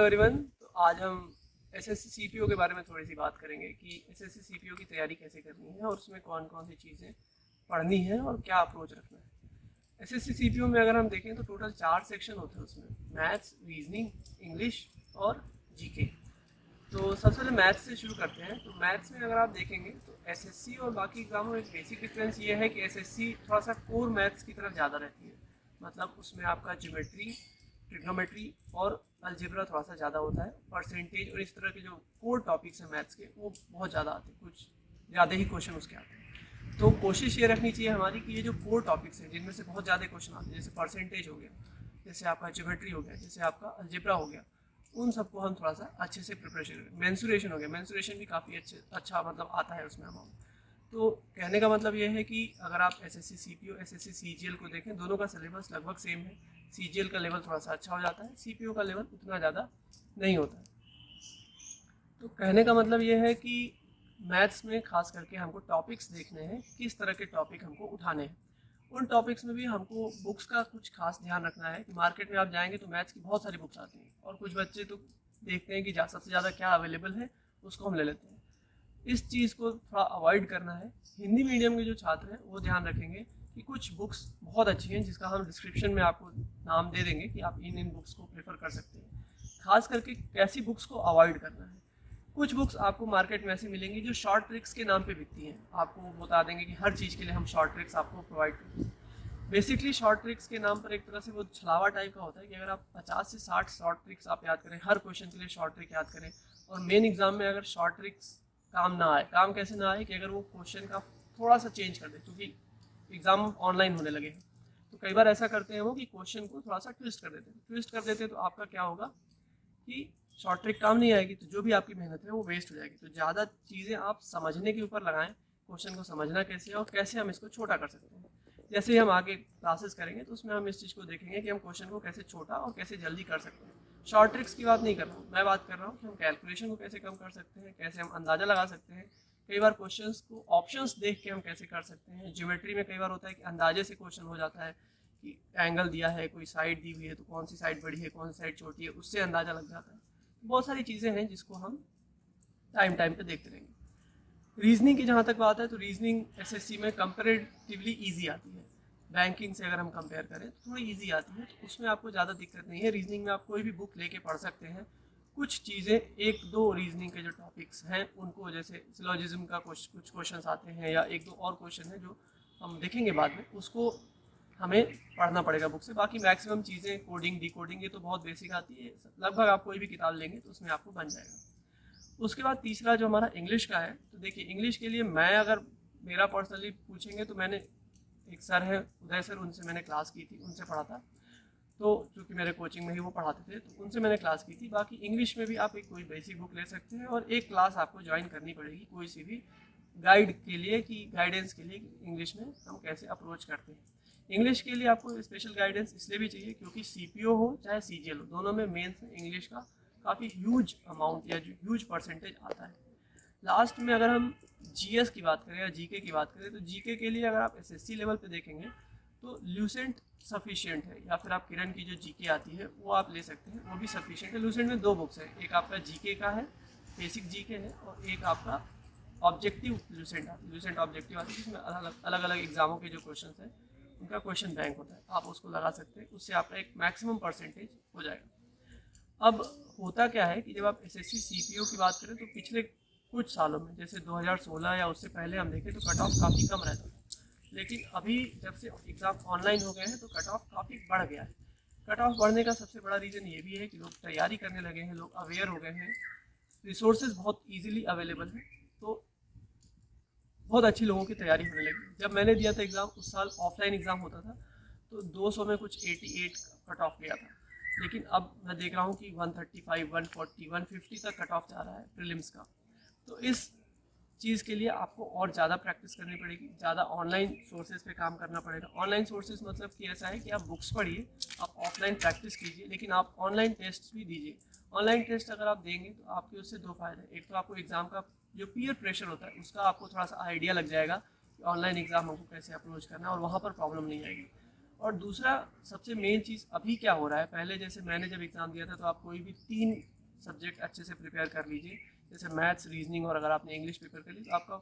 Everyone. तो आज हम एसएससी सीपीओ के बारे में थोड़ी सी बात करेंगे कि एसएससी सीपीओ की तैयारी कैसे करनी है और उसमें कौन कौन सी चीज़ें पढ़नी है और क्या अप्रोच रखना है। एसएससी सीपीओ में अगर हम देखें तो टोटल 4 सेक्शन होते हैं उसमें, मैथ्स, रीजनिंग, इंग्लिश और जीके। तो सबसे पहले मैथ्स से शुरू करते हैं। तो मैथ्स में अगर आप देखेंगे तो एसएससी और बाकी एग्जामों में एक बेसिक डिफरेंस ये है कि एसएससी थोड़ा सा कोर मैथ्स की तरफ ज़्यादा रहती है। मतलब उसमें आपका ज्योमेट्री, ट्रिग्नोमेट्री और अलजेब्रा थोड़ा सा ज़्यादा होता है। परसेंटेज और इस तरह के जो कोर टॉपिक्स हैं मैथ्स के वो बहुत ज़्यादा आते हैं, कुछ ज़्यादा ही क्वेश्चन उसके आते हैं। तो कोशिश ये रखनी चाहिए हमारी कि ये जो कोर टॉपिक्स हैं जिनमें से बहुत ज़्यादा क्वेश्चन आते हैं, जैसे परसेंटेज हो गया, जैसे आपका ज्योमेट्री हो गया, जैसे आपका अलजेब्रा हो गया, उन सबको हम थोड़ा सा अच्छे से प्रिपरेशन करें। मेंसुरेशन हो गया, मेंसुरेशन भी काफ़ी अच्छा मतलब आता है उसमें अमाउंट। तो कहने का मतलब ये है कि अगर आप एसएससी सीपीओ, एसएससी सीजीएल को देखें, दोनों का सिलेबस लगभग सेम है। सीजीएल का लेवल थोड़ा सा अच्छा हो जाता है, सीपीओ का लेवल उतना ज़्यादा नहीं होता है। तो कहने का मतलब ये है कि मैथ्स में खास करके हमको टॉपिक्स देखने हैं, किस तरह के टॉपिक हमको उठाने हैं। उन टॉपिक्स में भी हमको बुक्स का कुछ खास ध्यान रखना है कि मार्केट में आप जाएंगे तो मैथ्स की बहुत सारी बुक्स आती हैं और कुछ बच्चे तो देखते हैं कि सबसे ज़्यादा क्या अवेलेबल है उसको हम ले लेते हैं। इस चीज़ को थोड़ा अवॉइड करना है। हिंदी मीडियम के जो छात्र हैं वो ध्यान रखेंगे कि कुछ बुक्स बहुत अच्छी हैं जिसका हम डिस्क्रिप्शन में आपको नाम दे देंगे कि आप इन बुक्स को प्रेफर कर सकते हैं। खास करके कैसी बुक्स को अवॉइड करना है। कुछ बुक्स आपको मार्केट में ऐसी मिलेंगी जो शॉर्ट ट्रिक्स के नाम पे बिकती हैं। आपको वो बता देंगे कि हर चीज़ के लिए हम शॉर्ट ट्रिक्स आपको प्रोवाइड करते हैं। बेसिकली शॉर्ट ट्रिक्स के नाम पर एक तरह से वो छलावा टाइप का होता है कि अगर आप 50 से 60 शॉर्ट ट्रिक्स आप याद करें, हर क्वेश्चन के लिए शॉर्ट ट्रिक याद करें, और मेन एग्जाम में अगर शॉर्ट ट्रिक्स काम ना आए, काम कैसे ना आए कि अगर वो क्वेश्चन का थोड़ा सा चेंज कर दे, क्योंकि एग्जाम ऑनलाइन होने लगे हैं तो कई बार ऐसा करते हैं वो कि क्वेश्चन को थोड़ा सा ट्विस्ट कर देते हैं। तो आपका क्या होगा कि शॉर्ट ट्रिक काम नहीं आएगी, तो जो भी आपकी मेहनत है वो वेस्ट हो जाएगी। तो ज़्यादा चीज़ें आप समझने के ऊपर लगाएं, क्वेश्चन को समझना कैसे है और कैसे हम इसको छोटा कर सकते हैं। जैसे ही हम आगे क्लासेस करेंगे तो उसमें हम इस चीज़ को देखेंगे कि हम क्वेश्चन को कैसे छोटा और कैसे जल्दी कर सकते हैं। शॉर्ट ट्रिक्स की बात नहीं कर रहा हूँ, मैं बात कर रहा हूँ कि हम कैलकुलेशन को कैसे कम कर सकते हैं, कैसे हम अंदाज़ा लगा सकते हैं। कई बार क्वेश्चंस को ऑप्शंस देख के हम कैसे कर सकते हैं। ज्योमेट्री में कई बार होता है कि अंदाजे से क्वेश्चन हो जाता है कि एंगल दिया है, कोई साइड दी हुई है, तो कौन सी साइड बड़ी है, कौन सी साइड छोटी है, उससे अंदाज़ा लग जाता है। बहुत सारी चीज़ें हैं जिसको हम टाइम टाइम पे देखते रहेंगे। रीजनिंग की जहाँ तक बात है तो रीजनिंग एसएससी में कंपेरेटिवली इजी आती है। बैंकिंग से अगर हम कंपेयर करें तो थोड़ी इजी आती है, तो उसमें आपको ज़्यादा दिक्कत नहीं है। रीजनिंग में आप कोई भी बुक लेके पढ़ सकते हैं। कुछ चीज़ें, एक दो रीजनिंग के जो टॉपिक्स हैं उनको, जैसे सिलोजिज्म का कुछ क्वेश्चन आते हैं या एक दो और क्वेश्चन है जो हम देखेंगे बाद में, उसको हमें पढ़ना पड़ेगा बुक से। बाकी मैक्सिमम चीज़ें, कोडिंग, डिकोडिंग, ये तो बहुत बेसिक आती है, लगभग आप कोई भी किताब लेंगे तो उसमें आपको बन जाएगा। उसके बाद तीसरा जो हमारा इंग्लिश का है, तो देखिए इंग्लिश के लिए मैं अगर मेरा पर्सनली पूछेंगे तो मैंने एक सर है उदय सर, उनसे मैंने क्लास की थी, उनसे पढ़ा था। तो चूँकि मेरे कोचिंग में ही वो पढ़ाते थे तो उनसे मैंने क्लास की थी। बाकी इंग्लिश में भी आप एक कोई बेसिक बुक ले सकते हैं और एक क्लास आपको ज्वाइन करनी पड़ेगी कोई सी भी गाइड के लिए, कि गाइडेंस के लिए इंग्लिश में हम कैसे अप्रोच करते हैं। इंग्लिश के लिए आपको स्पेशल गाइडेंस इसलिए भी चाहिए क्योंकि सीपीओ हो चाहे सीजीएल हो, दोनों में मेंस में इंग्लिश का काफ़ी ह्यूज अमाउंट या ह्यूज परसेंटेज आता है। लास्ट में अगर हम जीएस की बात करें या जीके की बात करें तो जीके के लिए अगर आप एसएससी लेवल पे देखेंगे तो ल्यूसेंट सफिशिएंट है, या फिर आप किरण की जो जीके आती है वो आप ले सकते हैं, वो भी सफिशिएंट है। ल्यूसेंट में 2 बुक्स है, एक आपका जीके का है, बेसिक जीके है, और एक आपका ऑब्जेक्टिव ल्यूसेंट आती है। ल्यूसेंट ऑब्जेक्टिव आती है जिसमें अलग अलग एग्जामों के जो क्वेश्चन हैं उनका क्वेश्चन बैंक होता है, आप उसको लगा सकते हैं, उससे आपका एक मैक्सिमम परसेंटेज हो जाएगा। अब होता क्या है कि जब आप एसएससी सीपीओ की बात करें तो पिछले कुछ सालों में, जैसे 2016 या उससे पहले हम देखें तो कट ऑफ काफ़ी कम रहता था, लेकिन अभी जब से एग्ज़ाम ऑनलाइन हो गए हैं तो कट ऑफ काफ़ी बढ़ गया है। कट ऑफ बढ़ने का सबसे बड़ा रीज़न ये भी है कि लोग तैयारी करने लगे हैं, लोग अवेयर हो गए हैं, रिसोर्सेज बहुत ईजिली अवेलेबल हैं, तो बहुत अच्छी लोगों की तैयारी होने लगी। जब मैंने दिया था एग्ज़ाम, उस साल ऑफलाइन एग्ज़ाम होता था, तो 200 में कुछ 88 कट ऑफ गया था, लेकिन अब मैं देख रहा हूँ कि 135, 140, 150 तक कट ऑफ जा रहा है प्रीलिम्स का। तो इस चीज़ के लिए आपको और ज़्यादा प्रैक्टिस करनी पड़ेगी, ज़्यादा ऑनलाइन सोर्सेज पे काम करना पड़ेगा। ऑनलाइन सोर्सेज मतलब कि ऐसा है कि आप बुक्स पढ़िए, आप ऑफलाइन प्रैक्टिस कीजिए, लेकिन आप ऑनलाइन टेस्ट भी दीजिए। ऑनलाइन टेस्ट अगर आप देंगे तो आपके उससे 2 फ़ायदे, एक तो आपको एग्ज़ाम का जो पीयर प्रेशर होता है उसका आपको थोड़ा सा आइडिया लग जाएगा कि ऑनलाइन एग्ज़ाम हमको कैसे अप्रोच करना है और वहाँ पर प्रॉब्लम नहीं आएगी। और दूसरा सबसे मेन चीज़ अभी क्या हो रहा है, पहले जैसे मैंने जब एग्ज़ाम दिया था तो आप कोई भी 3 सब्जेक्ट अच्छे से प्रिपेयर कर लीजिए, जैसे मैथ्स, रीजनिंग, और अगर आपने इंग्लिश प्रिपेयर कर ली तो आपका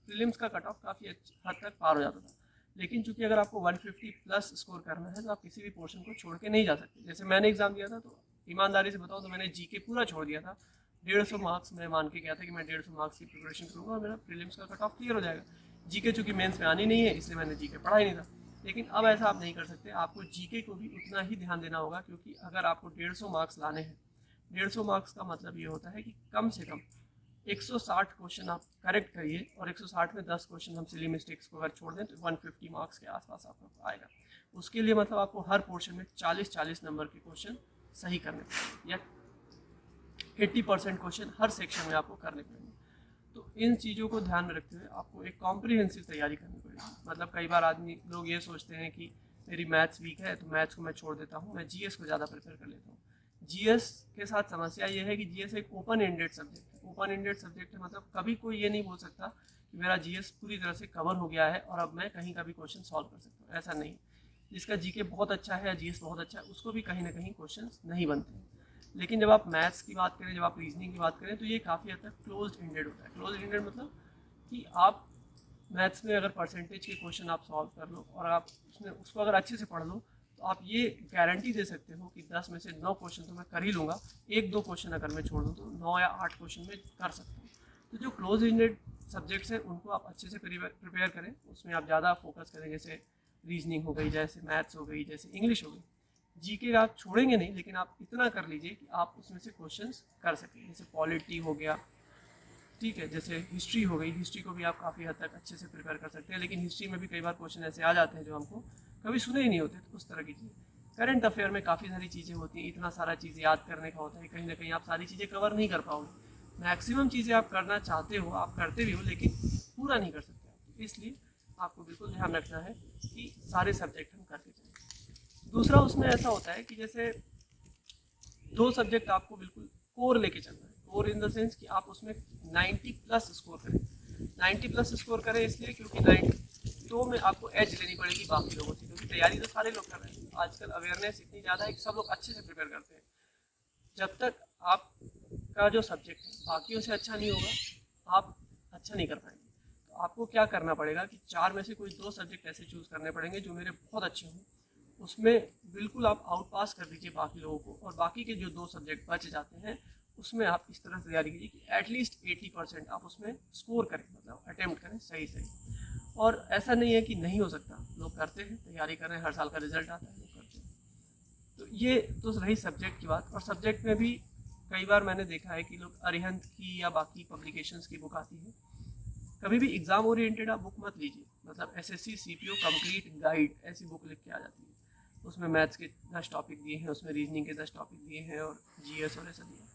प्रीलिम्स का कट ऑफ काफ़ी हद तक पार हो जाता था। लेकिन चूंकि अगर आपको 150 प्लस स्कोर करना है तो आप किसी भी पोर्शन को छोड़ के नहीं जा सकते। जैसे मैंने एग्जाम दिया था तो ईमानदारी से बताऊँ तो मैंने जीके पूरा छोड़ दिया था। 150 मार्क्स मैं मान के गया था कि मैं 150 मार्क्स की प्रिपरेशन करूँगा और मेरा प्रीलिम्स का कट ऑफ क्लियर हो जाएगा। जीके चूंकि मेंस में आनी नहीं है इसलिए मैंने जीके पढ़ा ही नहीं था। लेकिन अब ऐसा आप नहीं कर सकते, आपको जीके को भी उतना ही ध्यान देना होगा, क्योंकि अगर आपको 150 मार्क्स लाने हैं, 150 मार्क्स का मतलब ये होता है कि कम से कम 160 क्वेश्चन आप करेक्ट करिए, और 160 में 10 क्वेश्चन हम सिली मिस्टेक्स को अगर छोड़ दें तो 150 मार्क्स के आसपास आपको आएगा। उसके लिए मतलब आपको हर पोर्शन में 40-40 नंबर के क्वेश्चन सही करने पड़ेंगे, या 80% क्वेश्चन हर सेक्शन में आपको करने पड़ेंगे। तो इन चीज़ों को ध्यान में रखते हुए आपको एक कॉम्प्रिहेंसिव तैयारी करनी पड़ेगी। मतलब कई बार आदमी लोग ये सोचते हैं कि मेरी मैथ्स वीक है तो मैथ्स को मैं छोड़ देता हूँ, मैं जीएस को ज़्यादा प्रेफर कर लेता हूँ। जीएस के साथ समस्या ये है कि जीएस एक ओपन एंडेड सब्जेक्ट है। ओपन एंडेड सब्जेक्ट है मतलब कभी कोई ये नहीं बोल सकता कि मेरा जीएस पूरी तरह से कवर हो गया है और अब मैं कहीं का भी क्वेश्चन सॉल्व कर सकता हूँ, ऐसा नहीं। जिसका जीके बहुत अच्छा है या जीएस बहुत अच्छा है उसको भी कहीं ना कहीं क्वेश्चन नहीं बनते हैं। लेकिन जब आप मैथ्स की बात करें, जब आप रीजनिंग की बात करें, तो ये काफ़ी हद तक क्लोज एंडेड होता है। क्लोज एंडेड मतलब कि आप मैथ्स में अगर परसेंटेज के क्वेश्चन आप सॉल्व कर लो और आप उसमें उसको अगर अच्छे से पढ़ लो तो आप ये गारंटी दे सकते हो कि 10 में से 9 क्वेश्चन तो मैं कर ही लूँगा, 1-2 क्वेश्चन अगर मैं छोड़ दूँ तो 9 या 8 क्वेश्चन में कर सकता हूँ। तो जो क्लोज एंडेड सब्जेक्ट्स हैं उनको आप अच्छे से प्रिपेयर करें, उसमें आप ज़्यादा फोकस करें, जैसे रीजनिंग हो गई, जैसे मैथ्स हो गई, जैसे इंग्लिश हो गई। जीके आप छोड़ेंगे नहीं, लेकिन आप इतना कर लीजिए कि आप उसमें से क्वेश्चंस कर सकें। जैसे पॉलिटी हो गया, ठीक है, जैसे हिस्ट्री हो गई, हिस्ट्री को भी आप काफ़ी हद तक अच्छे से प्रिपेयर कर सकते हैं। लेकिन हिस्ट्री में भी कई बार क्वेश्चन ऐसे आ जाते हैं जो हमको कभी सुने ही नहीं होते, तो उस तरह की चीज़। करंट अफेयर में काफ़ी सारी चीज़ें होती हैं, इतना सारा चीज़ याद करने का होता है, कहीं ना कहीं आप सारी चीज़ें कवर नहीं कर पाओगे। मैक्सिमम चीज़ें आप करना चाहते हो, आप करते भी हो, लेकिन पूरा नहीं कर सकते। इसलिए आपको बिल्कुल ध्यान रखना है कि सारे सब्जेक्ट हम करके चलें। दूसरा उसमें ऐसा होता है कि जैसे 2 सब्जेक्ट आपको बिल्कुल कोर लेके चलना है। कोर इन द सेंस कि आप उसमें 90 प्लस स्कोर करें। 90 प्लस स्कोर करें इसलिए क्योंकि 92 में आपको एज लेनी पड़ेगी बाकी लोगों से, क्योंकि तैयारी तो सारे लोग कर रहे हैं। आजकल अवेयरनेस इतनी ज़्यादा है कि सब लोग अच्छे से प्रिपेयर करते हैं। जब तक आपका जो सब्जेक्ट है बाकियों से अच्छा नहीं होगा, आप अच्छा नहीं कर पाएंगे। तो आपको क्या करना पड़ेगा कि 4 में से कोई 2 सब्जेक्ट ऐसे चूज़ करने पड़ेंगे जो मेरे बहुत अच्छे हों, उसमें बिल्कुल आप आउट पास कर दीजिए बाकी लोगों को, और बाकी के जो 2 सब्जेक्ट बच जाते हैं उसमें आप इस तरह से तैयारी कीजिए कि एटलीस्ट 80% आप उसमें स्कोर करें, मतलब अटेम्प्ट करें सही सही। और ऐसा नहीं है कि नहीं हो सकता, लोग करते हैं, तैयारी कर रहे हैं, हर साल का रिजल्ट आता है, लोग करते हैं। तो ये तो रही सब्जेक्ट की बात। और सब्जेक्ट में भी कई बार मैंने देखा है कि लोग अरिहंत की या बाकी पब्लिकेशंस की बुक आती है, कभी भी एग्जाम ओरिएंटेड आप बुक मत लीजिए। मतलब एसएससी सीपीओ कंप्लीट गाइड ऐसी बुक लिख के आ जाती है, उसमें मैथ्स के 10 टॉपिक दिए हैं, उसमें रीजनिंग के 10 टॉपिक दिए हैं और जीएस और ऐसा दिया।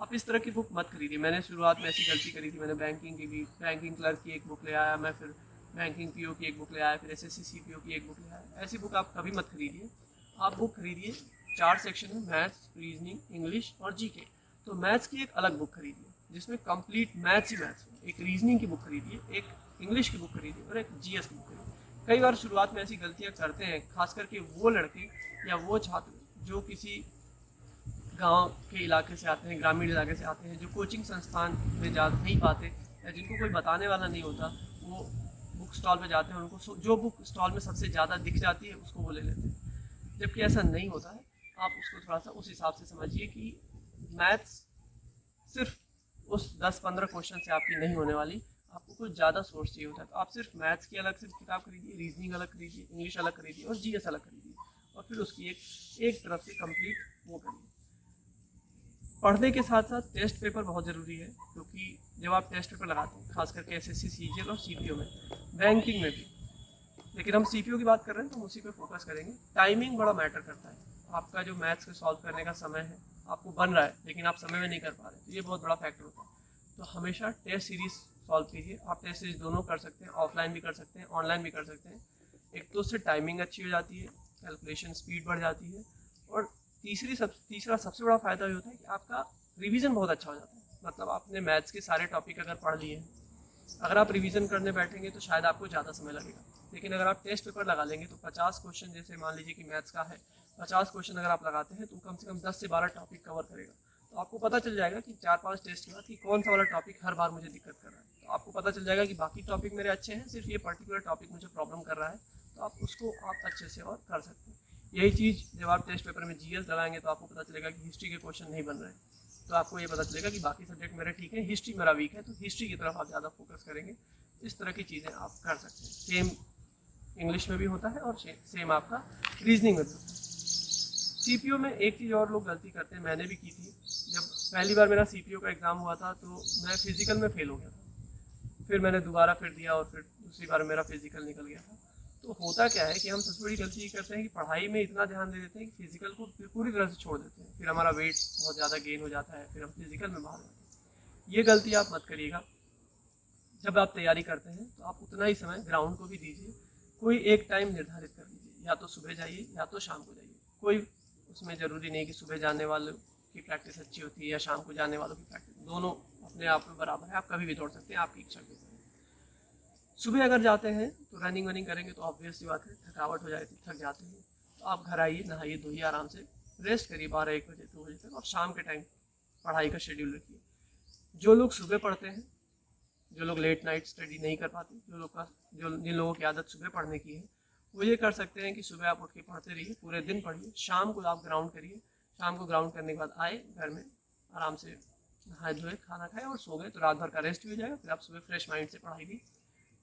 आप इस तरह की बुक मत खरीदिए। मैंने शुरुआत में ऐसी गलती करी थी, मैंने बैंकिंग क्लर्क की एक बुक ले आया, मैं फिर बैंकिंग पीओ की एक बुक ले आया, फिर एसएससी सीपीओ की एक बुक ले आया। ऐसी बुक आप कभी मत खरीदिए। आप बुक खरीदिए 4 सेक्शन में, मैथ्स, रीजनिंग, इंग्लिश और जीके। तो मैथ्स की एक अलग बुक खरीदिए जिसमें कंप्लीट मैथ्स ही मैथ्स हो। एक रीजनिंग की बुक खरीदिए, एक इंग्लिश की बुक खरीदिए और एक जीएस की बुक खरीदिए। कई बार शुरुआत में ऐसी गलतियां करते हैं, खास करके वो लड़के या वो छात्र जो किसी गांव के इलाके से आते हैं, ग्रामीण इलाके से आते हैं, जो कोचिंग संस्थान में जा नहीं पाते या जिनको कोई बताने वाला नहीं होता, वो बुक स्टॉल पे जाते हैं, उनको जो बुक स्टॉल में सबसे ज़्यादा दिख जाती है उसको वो ले लेते हैं, जबकि ऐसा नहीं होता है। आप उसको थोड़ा सा उस हिसाब से समझिए कि मैथ्स सिर्फ उस 10-15 क्वेश्चन से आपकी नहीं होने वाली, आपको कुछ ज़्यादा सोर्स चाहिए होता है। तो आप सिर्फ मैथ्स की अलग से किताब खरीदिए, रीजनिंग अलग खरीदिए, इंग्लिश अलग खरीदिए और जीएस अलग खरीदिए, और फिर उसकी एक तरफ से कंप्लीट वो करिए। पढ़ने के साथ साथ टेस्ट पेपर बहुत ज़रूरी है, क्योंकि जब आप टेस्ट पेपर लगाते हैं, खास करके एसएससी सीजीएल और सीपीओ में, बैंकिंग में भी, लेकिन हम सीपीओ की बात कर रहे हैं तो हम उसी पे फोकस करेंगे। टाइमिंग बड़ा मैटर करता है। आपका जो मैथ्स के सॉल्व करने का समय है, आपको बन रहा है लेकिन आप समय में नहीं कर पा रहे, तो ये बहुत बड़ा फैक्टर होता है। तो हमेशा टेस्ट सीरीज सॉल्व कीजिए। आप टेस्ट सीरीज दोनों कर सकते हैं, ऑफलाइन भी कर सकते हैं, ऑनलाइन भी कर सकते हैं। एक तो उससे टाइमिंग अच्छी हो जाती है, कैलकुलेशन स्पीड बढ़ जाती है, और तीसरा सबसे बड़ा फ़ायदा ये होता है कि आपका रिवीजन बहुत अच्छा हो जाता है। मतलब आपने मैथ्स के सारे टॉपिक अगर पढ़ लिए हैं, अगर आप रिवीजन करने बैठेंगे तो शायद आपको ज़्यादा समय लगेगा, लेकिन अगर आप टेस्ट पेपर लगा लेंगे तो 50 क्वेश्चन, जैसे मान लीजिए कि मैथ्स का है 50 क्वेश्चन अगर आप लगाते हैं तो कम से कम 10 से 12 टॉपिक कवर करेगा। तो आपको पता चल जाएगा कि 4-5 टेस्ट के बाद कि कौन सा वाला टॉपिक हर बार मुझे दिक्कत कर रहा है। तो आपको पता चल जाएगा कि बाकी टॉपिक मेरे अच्छे हैं, सिर्फ ये पर्टिकुलर टॉपिक मुझे प्रॉब्लम कर रहा है, तो आप उसको आप अच्छे से और कर सकते हैं। यही चीज़ जब आप टेस्ट पेपर में जीएस लगाएंगे तो आपको पता चलेगा कि हिस्ट्री के क्वेश्चन नहीं बन रहे हैं, तो आपको ये पता चलेगा कि बाकी सब्जेक्ट मेरे ठीक है, हिस्ट्री मेरा वीक है, तो हिस्ट्री की तरफ आप ज़्यादा फोकस करेंगे। इस तरह की चीज़ें आप कर सकते हैं। सेम इंग्लिश में भी होता है और सेम आपका रीजनिंग में भी होता है। सीपीओ में एक चीज़ और लोग गलती करते हैं, मैंने भी की थी। जब पहली बार मेरा सीपीओ का एग्ज़ाम हुआ था तो मैं फिज़िकल में फ़ेल हो गया था, फिर मैंने दोबारा फिर दिया और फिर दूसरी बार मेरा फिज़िकल निकल गया था। तो होता क्या है कि हम सबसे बड़ी गलती ये करते हैं कि पढ़ाई में इतना ध्यान दे देते हैं कि फिज़िकल को पूरी तरह से छोड़ देते हैं, फिर हमारा वेट बहुत ज़्यादा गेन हो जाता है, फिर हम फिज़िकल में बाहर जाते हैं। ये गलती आप मत करिएगा। जब आप तैयारी करते हैं तो आप उतना ही समय ग्राउंड को भी दीजिए। कोई एक टाइम निर्धारित कर लीजिए, या तो सुबह जाइए या तो शाम को जाइए। कोई उसमें ज़रूरी नहीं कि सुबह जाने वालों की प्रैक्टिस अच्छी होती है या शाम को जाने वालों की प्रैक्टिस, दोनों अपने आप में बराबर है। आप कभी भी दौड़ सकते हैं, आपकी इच्छा के ऊपर। सुबह अगर जाते हैं तो रनिंग वनिंग करेंगे तो ऑब्वियस सी बात है थकावट हो जाती है, थक जाते हैं, तो आप घर आइए, नहाइए धोइए, आराम से रेस्ट करिए 12-1 बजे 2 बजे तक, और शाम के टाइम पढ़ाई का शेड्यूल रखिए। जो लोग सुबह पढ़ते हैं, जो लोग लेट नाइट स्टडी नहीं कर पाते, जिन लोगों की आदत सुबह पढ़ने की है, वो ये कर सकते हैं कि सुबह आप उठ के पढ़ते रहिए, पूरे दिन पढ़िए, शाम को आप ग्राउंड करिए। शाम को ग्राउंड करने के बाद आए घर में, आराम से नहाए धोए, खाना खाए और सो गए, तो रात भर का रेस्ट भी हो जाएगा। फिर आप सुबह फ्रेश माइंड से पढ़ाई भी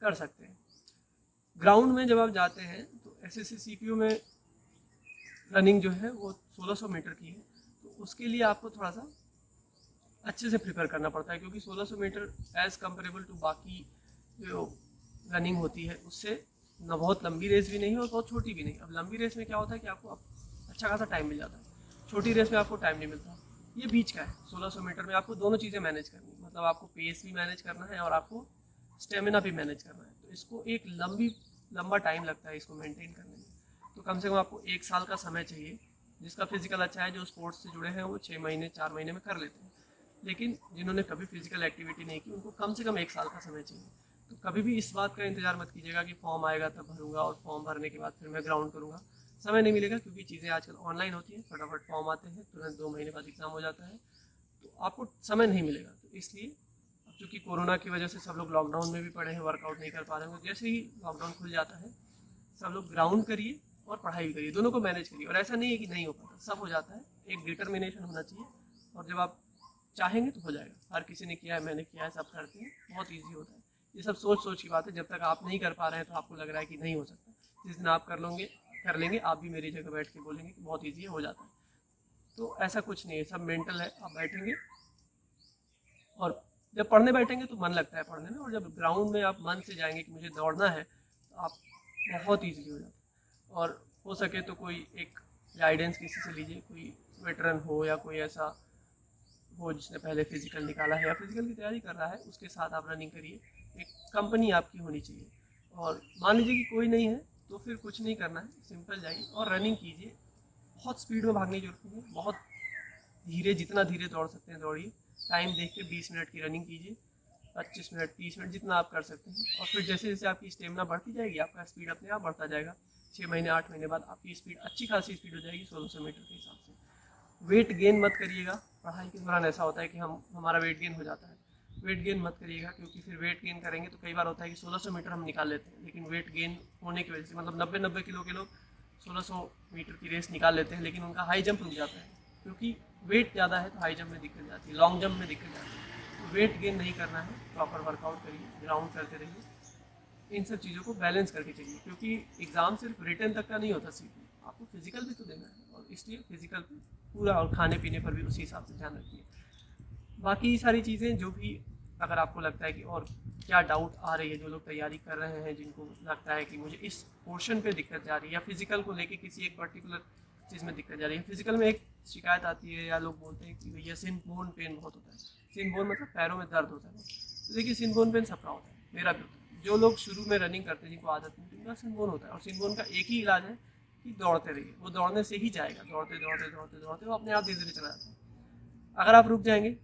कर सकते हैं। ग्राउंड में जब आप जाते हैं तो एसएससी सीपीयू में रनिंग जो है वो 1600 मीटर की है, तो उसके लिए आपको थोड़ा सा अच्छे से प्रिपेयर करना पड़ता है, क्योंकि 1600 मीटर एज़ कम्पेरेबल टू बाकी जो रनिंग होती है उससे ना बहुत लंबी रेस भी नहीं है और बहुत छोटी भी नहीं। अब लंबी रेस में क्या होता है कि आपको अच्छा खासा टाइम मिल जाता है, छोटी रेस में आपको टाइम नहीं मिलता। ये बीच का है। 1600 मीटर में आपको दोनों चीज़ें मैनेज करनी है, मतलब आपको पेस भी मैनेज करना है और आपको स्टेमिना भी मैनेज करना है। तो इसको एक लंबा टाइम लगता है इसको मेंटेन करने में। तो कम से कम आपको 1 साल का समय चाहिए। जिसका फिजिकल अच्छा है, जो स्पोर्ट्स से जुड़े हैं, वो 6 महीने 4 महीने में कर लेते हैं, लेकिन जिन्होंने कभी फिजिकल एक्टिविटी नहीं की उनको कम से कम 1 साल का समय चाहिए। तो कभी भी इस बात का इंतजार मत कीजिएगा कि फॉर्म आएगा तब भरूंगा और फॉर्म भरने के बाद फिर मैं ग्राउंड करूँगा। समय नहीं मिलेगा, क्योंकि चीज़ें आजकल ऑनलाइन होती हैं, फटाफट फॉर्म आते हैं, तुरंत 2 महीने बाद एग्ज़ाम हो जाता है, तो आपको समय नहीं मिलेगा। तो इसलिए क्योंकि कोरोना की वजह से सब लोग लॉकडाउन में भी पड़े हैं, वर्कआउट नहीं कर पा रहे हैं, तो जैसे ही लॉकडाउन खुल जाता है सब लोग ग्राउंड करिए और पढ़ाई भी करिए, दोनों को मैनेज करिए। और ऐसा नहीं है कि नहीं हो पाता, सब हो जाता है। एक डिटर्मिनेशन होना चाहिए, और जब आप चाहेंगे तो हो जाएगा। हर किसी ने किया है, मैंने किया है, सब करते हैं, बहुत ईजी होता है। ये सब सोच की बात है। जब तक आप नहीं कर पा रहे हैं तो आपको लग रहा है कि नहीं हो सकता, जिस दिन आप कर लेंगे, आप भी मेरी जगह बैठ के बोलेंगे कि बहुत ईजी है, हो जाता है। तो ऐसा कुछ नहीं है, सब मेंटल है। आप बैठेंगे और जब पढ़ने बैठेंगे तो मन लगता है पढ़ने में, और जब ग्राउंड में आप मन से जाएंगे कि मुझे दौड़ना है, तो आप बहुत ईजी हो जाता है। और हो सके तो कोई एक गाइडेंस किसी से लीजिए, कोई वेटरन हो या कोई ऐसा हो जिसने पहले फिजिकल निकाला है या फिजिकल की तैयारी कर रहा है, उसके साथ आप रनिंग करिए। एक कंपनी आपकी होनी चाहिए। और मान लीजिए कि कोई नहीं है तो फिर कुछ नहीं करना है, सिंपल जाइए और रनिंग कीजिए। बहुत स्पीड में भागने की जरूरत नहीं है, बहुत धीरे, जितना धीरे दौड़ सकते हैं दौड़िए। टाइम देख के 20 मिनट की रनिंग कीजिए, 25 मिनट 30 मिनट जितना आप कर सकते हैं। और फिर जैसे जैसे आपकी स्टेमिना बढ़ती जाएगी, आपका स्पीड अपने आप बढ़ता जाएगा। 6 महीने 8 महीने बाद आपकी स्पीड अच्छी खासी स्पीड हो जाएगी 1600 मीटर के हिसाब से। वेट गेन मत करिएगा। पढ़ाई के दौरान ऐसा होता है कि हमारा वेट गेन हो जाता है। वेट गेन मत करिएगा, क्योंकि फिर वेट गेन करेंगे तो कई बार होता है कि 1600 मीटर हम निकाल लेते हैं, लेकिन वेट गेन होने की वजह से, मतलब 90 किलो के लोग 1600 मीटर की रेस निकाल लेते हैं, लेकिन उनका हाई जंप रुक जाता है, क्योंकि वेट ज़्यादा है तो हाई जंप में दिक्कत जाती है, लॉन्ग जंप में दिक्कत जाती है। तो वेट गेन नहीं करना है, प्रॉपर वर्कआउट करिए, ग्राउंड करते रहिए। इन सब चीज़ों को बैलेंस करके चलिए, क्योंकि एग्ज़ाम सिर्फ रिटन तक का नहीं होता, सीखना आपको फिजिकल भी तो देना है, और इसलिए फिजिकल पे पूरा, और खाने पीने पर भी उसी हिसाब से ध्यान रखिए। बाकी सारी चीज़ें जो भी, अगर आपको लगता है कि और क्या डाउट आ रही है, जो लोग तैयारी कर रहे हैं, जिनको लगता है कि मुझे इस पोर्शन पे दिक्कत जा रही है, या फिजिकल को लेके किसी एक पर्टिकुलर चीज़ में दिक्कत जा रही है। फिजिकल में एक शिकायत आती है, या लोग बोलते हैं कि भैया सिन बोन पेन बहुत होता है। सिन बोन मतलब पैरों में दर्द होता है। तो देखिए, सिन बोन पेन सबका होता है, मेरा भी होता है। जो लोग शुरू में रनिंग करते हैं, जिनको आदत नहीं, उनका सिन बोन होता है। और सिन बोन का एक ही इलाज है कि दौड़ते रहिए, वो दौड़ने से ही जाएगा। दौड़ते दौड़ते दौड़ते दौड़ते वो अपने आप धीरे धीरे चला जाता है। अगर आप रुक जाएंगे,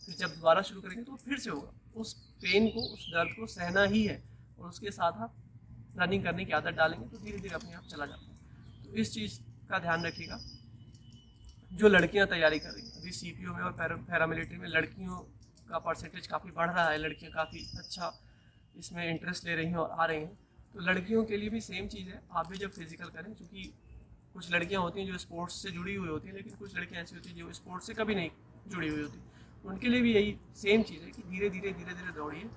फिर जब दोबारा शुरू करेंगे तो फिर से होगा। उस पेन को, उस दर्द को सहना ही है, और उसके साथ आप रनिंग करने की आदत डालेंगे तो धीरे धीरे अपने आप चला जाता है। तो इस चीज़ का ध्यान रखिएगा। जो लड़कियां तैयारी कर रही हैं, भी CPO में और पैरामिलिट्री में लड़कियों का परसेंटेज काफ़ी बढ़ रहा है, लड़कियाँ काफ़ी अच्छा इसमें इंटरेस्ट ले रही हैं और आ रही हैं, तो लड़कियों के लिए भी सेम चीज़ है। आप भी जब फिजिकल करें, क्योंकि कुछ लड़कियां होती हैं जो स्पोर्ट्स से जुड़ी हुई होती हैं, लेकिन कुछ लड़कियां ऐसी होती हैं जो स्पोर्ट्स से कभी नहीं जुड़ी हुई होती, तो उनके लिए भी यही सेम चीज़ है कि धीरे धीरे दौड़िए।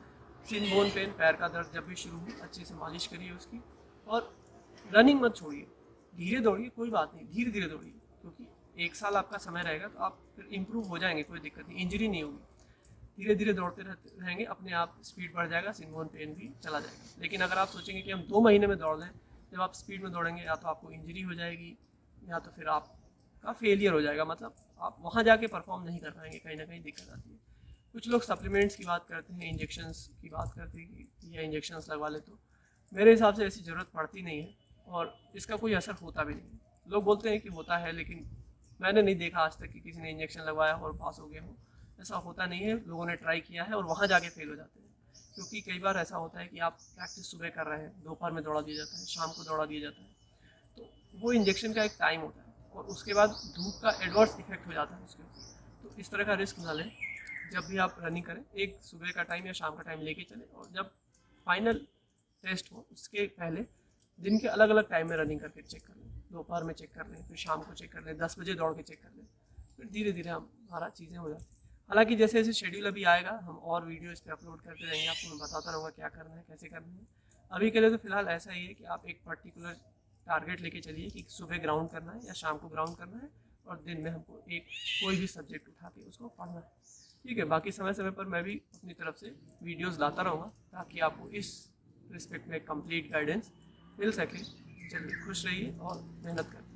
सिन बोन पेन, पैर का दर्द जब भी शुरू हो, अच्छे से मालिश करिए उसकी, और रनिंग मत छोड़िए, धीरे दौड़िए, कोई बात नहीं, धीरे धीरे दौड़िए, क्योंकि 1 साल आपका समय रहेगा तो आप फिर इम्प्रूव हो जाएंगे, कोई दिक्कत नहीं, इंजरी नहीं होगी। धीरे धीरे दौड़ते रहेंगे, अपने आप स्पीड बढ़ जाएगा, सिनबोन पेन भी चला जाएगा। लेकिन अगर आप सोचेंगे कि हम 2 महीने में दौड़ लें, जब आप स्पीड में दौड़ेंगे या तो आपको इंजरी हो जाएगी या तो फिर आपका फेलियर हो जाएगा, मतलब आप वहाँ जाके परफॉर्म नहीं कर पाएंगे, कहीं ना कहीं दिक्कत आती है। कुछ लोग सप्लीमेंट्स की बात करते हैं, इंजेक्शंस की बात करते हैं कि या इंजेक्शंस लगवा ले, तो मेरे हिसाब से ऐसी ज़रूरत पड़ती नहीं है और इसका कोई असर होता भी नहीं है। लोग बोलते हैं कि होता है, लेकिन मैंने नहीं देखा आज तक कि किसी ने इंजेक्शन लगवाया और पास हो गया हो। ऐसा होता नहीं है, लोगों ने ट्राई किया है और वहाँ जाके फेल हो जाते हैं, क्योंकि कई बार ऐसा होता है कि आप प्रैक्टिस सुबह कर रहे हैं, दोपहर में दौड़ा दिया जाता है, शाम को दौड़ा दिया जाता है, तो वो इंजेक्शन का एक टाइम होता है और उसके बाद धूप का एडवर्स इफेक्ट हो जाता है उसके ऊपर। तो इस तरह का रिस्क ना लें। जब भी आप रनिंग करें, एक सुबह का टाइम या शाम का टाइम लेके चलें, और जब फाइनल टेस्ट हो उसके पहले दिन के अलग अलग टाइम में रनिंग करके चेक कर लें, दोपहर में चेक कर लें, फिर शाम को चेक कर लें, 10 बजे दौड़ के चेक कर लें, फिर धीरे धीरे हमारा चीज़ें हो जाती हैं। हालांकि जैसे जैसे शेड्यूल अभी आएगा, हम और वीडियो इस पर अपलोड करते रहेंगे, आपको मैं बताता रहूँगा क्या करना है, कैसे करना है। अभी के लिए तो फिलहाल ऐसा ही है कि आप एक पर्टिकुलर टारगेट लेके चलिए कि सुबह ग्राउंड करना है या शाम को ग्राउंड करना है, और दिन में हमको एक कोई भी सब्जेक्ट उठा के उसको पढ़ना है। ठीक है, बाकी समय समय पर मैं भी अपनी तरफ से वीडियोस लाता रहूँगा ताकि आपको इस रिस्पेक्ट में कंप्लीट गाइडेंस मिल सके। चलिए, खुश रहिए और मेहनत करिए।